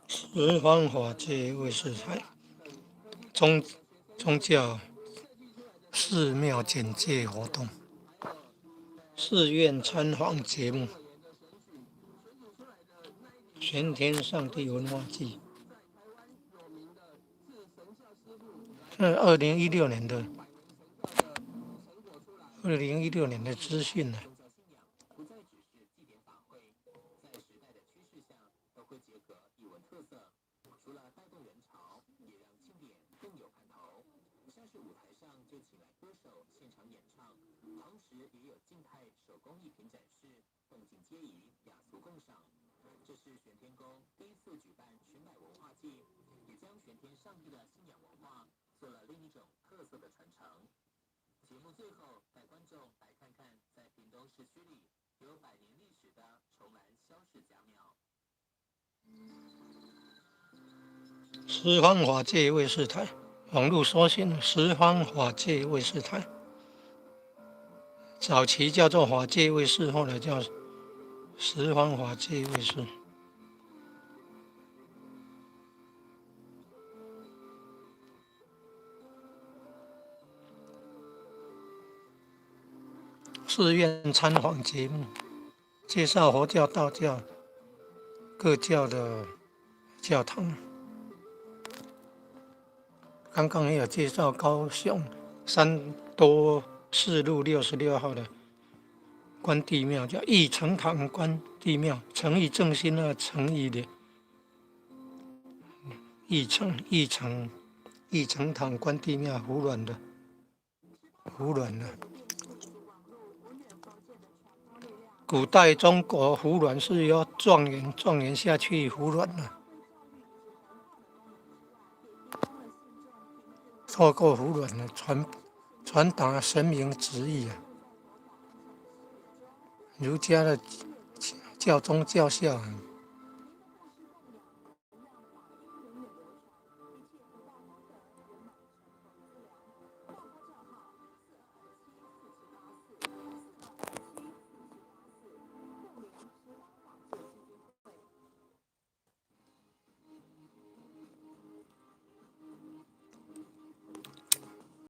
十方法界卫视台宗教寺庙简介活动，寺院参访节目，玄天上帝文化祭。2016年的资讯呢？十方法界卫视台，网络搜寻十方法界卫视台。早期叫做法界卫视，后来叫十方法界卫视。寺院参访节目，介绍佛教、道教各教的教堂。刚刚也有介绍高雄三多四路66号的关帝庙，叫义诚堂关帝庙，诚意正心的诚意的义诚堂关帝庙，胡乱的。古代中国胡乱是由状元下去胡乱的。透过胡乱的传达神明旨意啊。儒家的教宗教孝